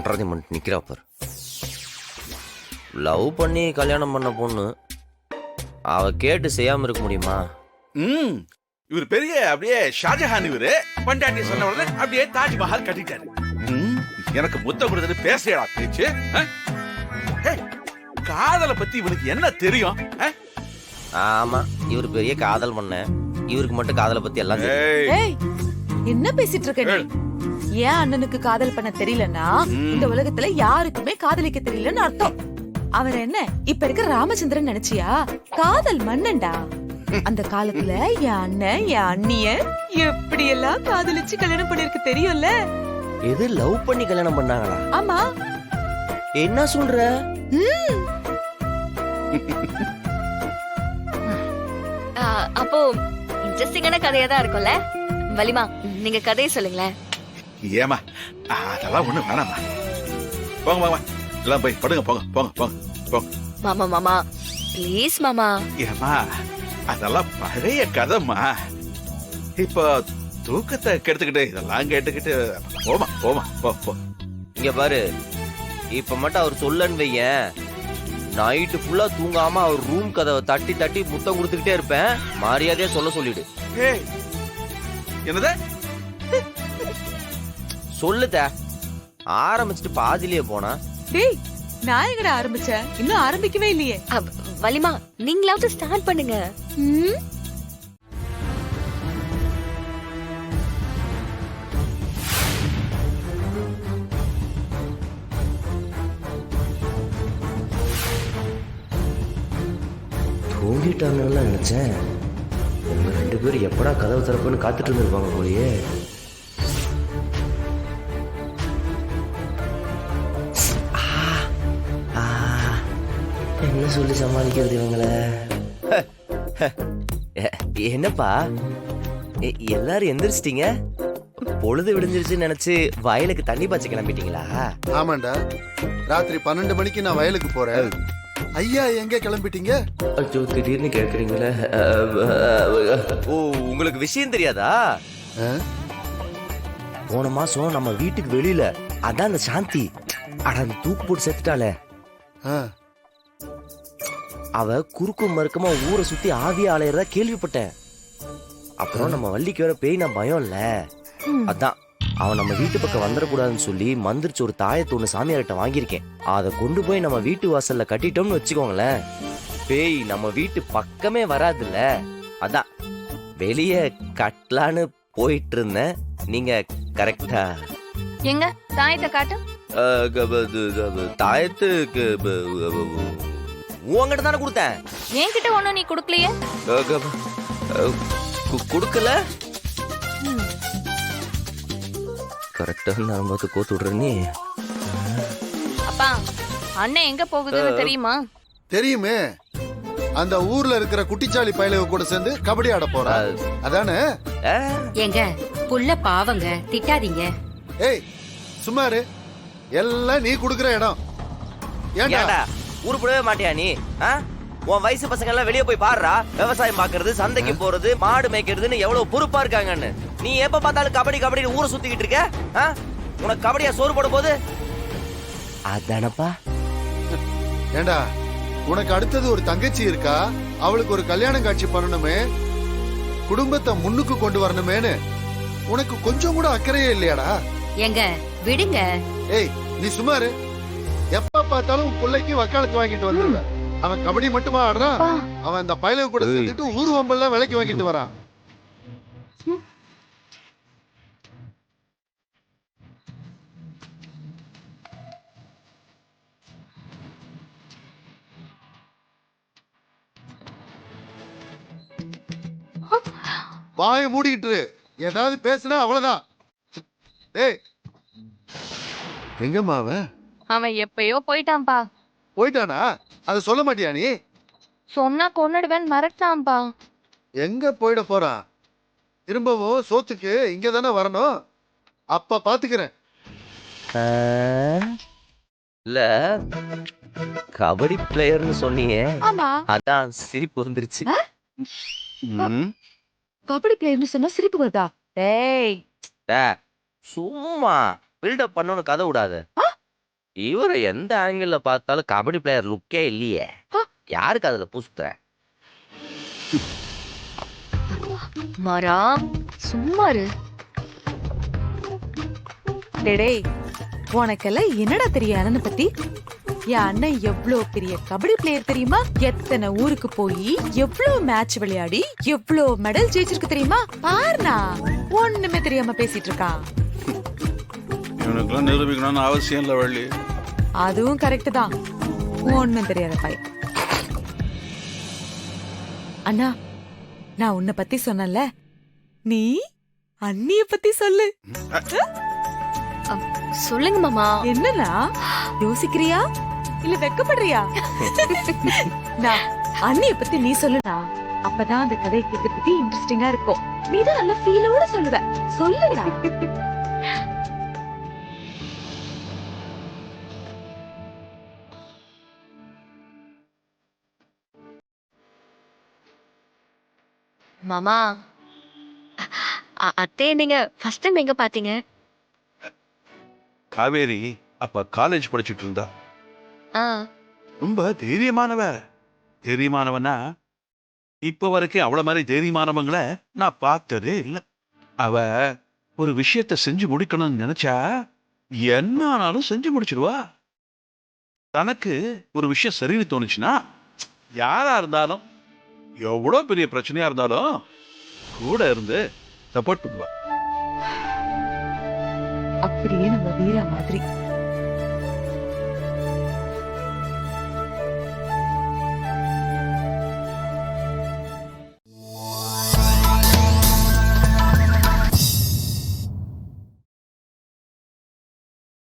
Advertisement நிக்கிறா பாரு. Love பண்ணி கல்யாணம் பண்ண பொண்ணு அவ கேட்டு செய்யாம இருக்க முடியுமா? இவர் பெரிய அப்படியே ஷாஜஹான். இவரு பண்டாட்டி சொன்ன உடனே அப்படியே தாஜ்மஹால் கட்டிட்டாரு. எனக்கு முத்தம் கொடுத்தது பேசுறா பேச்சு. காதலை பத்தி இவனுக்கு என்ன தெரியும்? ஆமா, இவர் பெரிய காதல் பண்ண. இவருக்கு மட்டும் காதலை பத்தி எல்லாம் என்ன பேசிட்டு இருக்க நீ? ஏன் அண்ணனுக்கு காதல் பண்ண தெரியலன்னா இந்த உலகத்துல யாருக்குமே காதலிக்க தெரியலன்னு அர்த்தம். அவர் என்ன இப்ப இருக்க ராமச்சந்திரன் நினைச்சியா? காதல் மன்னன்டா. அந்த காலத்துல என் அண்ணன் என் அண்ணிய எப்படி எல்லாம் காதலிச்சு கல்யாணம் பண்ணிருக்கு தெரியும்ல? எது லவ் பண்ணி கல்யாணம் பண்ணாங்களா? ஆமா. என்ன சொல்ற? அப்போ இன்ட்ரெஸ்டிங்கான கதையா தான் இருக்கும்ல. வலிமா, நீங்க கதையை சொல்லுங்களேன். ஏமா அதெல்லாம் ஒண்ணு வேணாமா. போங்க வாங்க, எல்லாம் போய் படுங்க. போங்க போங்க போங்க போங்க. மாமா மாமா ப்ளீஸ் மாமா. ஏமா அதெல்லாம் பழைய கதைமா. இப்ப தூக்கத்தை கெடுத்துக்கிட்டு இதெல்லாம் கேட்டுக்கிட்டு போமா போமா போ போ. இங்க பாரு, இப்ப மட்டும் அவர் சொல்லன்னு வையேன், நைட்டு ஃபுல்லா தூங்காம அவர் ரூம் கதவை தட்டி தட்டி முத்தம் கொடுத்துக்கிட்டே இருப்பேன். மரியாதையா சொல்ல சொல்லிடு. என்னது சொல்லுத? ஆரம்பிச்சுட்டு பாதிலேயே போனா. டேய், நான் எங்கடா ஆரம்பிச்சேன்? இன்னும் ஆரம்பிக்கவே இல்லையே. வலிமா, நீங்களாவது ஸ்டார்ட் பண்ணுங்க. தூங்கிட்டாங்கன்னு நினைச்சேன். உங்க 2 பேரும் எப்படா கதவு திறப்புன்னு காத்துட்டு இருந்திருப்பாங்க போலயே. என்ன சொல்லி சமாளிக்கிறது இவங்கள? என்னப்பா எல்லாரும் எந்திரிச்சிட்டீங்க? பொழுது விடிஞ்சிருச்சுன்னு நினைச்சு வயலுக்கு தண்ணி பாய்ச்ச கிளம்பிட்டீங்களா? ஆமாண்டா, ராத்திரி 12 மணிக்கு நான் வயலுக்கு போறேன். ஐயா எங்க கிளம்பிட்டீங்க? அச்சோ, திடீர்னு கேட்குறீங்களே. ஓ, உங்களுக்கு விஷயம் தெரியாதா? போன மாசம் நம்ம வீட்டுக்கு வெளியில அதான் அந்த சாந்தி அந்த தூக்கு போட்டு செத்துட்டாளே. அவ குறுக்கும் மறுக்கமா ஊரை சுத்தி ஆவியா அலையறதா கேள்விப்பட்டேன். அப்புறம் நம்ம வள்ளிக்கு வேற பேய் நான் பயம் இல்ல, அதான் அவன் நம்ம வீட்டு பக்கம் வந்துடக்கூடாதுன்னு சொல்லி மந்திரிச்சு ஒரு தாயத்தை ஒண்ணு சாமியார்கிட்ட வாங்கியிருக்கேன். அதை கொண்டு போய் நம்ம வீட்டு வாசல்ல கட்டிட்டோம்னு வச்சுக்கோங்களேன், பேய் நம்ம வீட்டு பக்கமே வராதுல்ல. அதான் வெளியே கட்டலான்னு போயிட்டு இருந்தேன். நீங்க கரெக்டா? எங்க தாயத்தை காட்டு. தாயத்துக்கு உங்ககிட்ட தானே கொடுத்தேன். என்கிட்ட ஒண்ணும் நீ குடுக்கலையே. குடுக்கல? கரெக்டா நான் பார்த்து கோத்து விடுற நீ. அப்பா, அண்ணன் எங்க போகுதுன்னு தெரியுமா? தெரியுமே, அந்த ஊர்ல இருக்கிற குட்டிச்சாலி பயலுக கூட சேர்ந்து கபடி ஆட போறா. அதானே? ஏங்க புள்ள பாவங்க, திட்டாதீங்க. ஏய் சுமாரு, எல்லாம் நீ குடுக்கிற இடம். ஏன்டா உருப்படவே மாட்டியா நீ? உன் வயசு பசங்க எல்லாம் வெளியே போய் பாடுறா. விவசாயம் பாக்குறது, சந்தைக்கு போறது, மாடு மேய்க்கிறதுன்னு எவ்வளவு பொறுப்பா இருக்காங்கன்னு. நீ எப்ப பார்த்தாலும் கபடி கபடி ஊரை சுத்திக்கிட்டு இருக்க. உனக்கு கபடியா சோறு போட போது அதானப்பா. ஏண்டா, உனக்கு அடுத்தது ஒரு தங்கச்சி இருக்கா, அவளுக்கு ஒரு கல்யாணம் காட்சி பண்ணணுமே, குடும்பத்தை முன்னுக்கு கொண்டு வரணுமேனு உனக்கு கொஞ்சம் கூட அக்கறையே இல்லையாடா? ஏங்க விடுங்க. ஏய் நீ சுமாரு, எப்ப பார்த்தாலும் பிள்ளைக்கு வக்காலத்து வாங்கிட்டு வந்துருவ. அவன் கபடி மட்டுமா ஆடுறான்? அவன் அந்த பயலுக கூட சேர்ந்துட்டு ஊர் வம்பெல்லாம் விலைக்கு வாங்கிட்டு வரான். வாயை மூடிக்கிட்டு ஏதாவது பேசுனா அவ்வளவுதான். ஏய் எங்கம்மா அவன்? அவன் எப்பயோ போயிட்டான்பா. போயிட்டானா? அதை சொல்ல மாட்டியா நீ? சொன்னா கொன்னுடுவேன் மிரட்டான்பா. எங்க போயிட போறான்? திரும்பவும் சோத்துக்கு இங்க தானே வரணும். அப்ப பாத்துக்கிறேன். இல்ல, கபடி பிளேயர்னு சொன்னீங்க, ஆமா, அதான் சிரிப்பு வந்துருச்சு. கபடி பிளேயர்னு சொன்னா சிரிப்பு வருதா? டேய் சும்மா பில்டப் பண்ணணும், கதை விடாத. இவரை எந்த ஆங்கிள் பார்த்தாலும் கபடி பிளேயர் லுக்கே இல்லையே. யாருக்கு அதுல புஸ்த? மாறா சும்மா இரு. டேய் உனக்கெல்லாம் என்னடா தெரியும் அண்ணனை பத்தி? என் அண்ணன் எவ்வளவு பெரிய கபடி பிளேயர் தெரியுமா? எத்தனை ஊருக்கு போய் எவ்வளவு மேட்ச் விளையாடி எவ்வளவு மெடல் ஜெயிச்சிருக்கு தெரியுமா? பாருண்ணா ஒண்ணுமே தெரியாம பேசிட்டு இருக்கான். இவனுக்கெல்லாம் நிரூபிக்கணும்னு அவசியம் இல்லை வள்ளி. அதுவும் கரெக்ட் தான். ஒண்ணும் தெரியாத பையன். அண்ணா நான் உன்னை பத்தி சொன்னல, நீ அண்ணிய பத்தி சொல்லு. சொல்லுங்க மாமா. என்னன்னா யோசிக்கிறியா இல்ல வெக்கப்படுறியா? நான் அண்ணிய பத்தி நீ சொல்லுடா. அப்பதான் அந்த கதை கேட்கறதுக்கு இன்ட்ரெஸ்டிங்கா இருக்கும். நீதான் நல்ல ஃபீலோட சொல்லுவ. சொல்லுடா. மாமா அத்தைய நீங்க ஃபர்ஸ்ட் டைம் எங்க பாத்தீங்க? காவேரி அப்ப காலேஜ் படிச்சுட்டு இருந்தா. ஆ, ரொம்ப தைரியமானவனா இப்ப வரைக்கும் அவள மாதிரி தைரியமானவங்களை நான் பார்த்ததே இல்லை. அவ ஒரு விஷயத்த செஞ்சு முடிக்கணும்னு நினைச்சா என்ன ஆனாலும் செஞ்சு முடிச்சிருவா. தனக்கு ஒரு விஷயம் சரின்னு தோணுச்சுன்னா யாரா இருந்தாலும் எவ்வளவு பெரிய பிரச்சனையா இருந்தாலும் கூட இருந்து சப்போர்ட் பண்ணுவா. அப்படியே நம்ம வீரா மாதிரி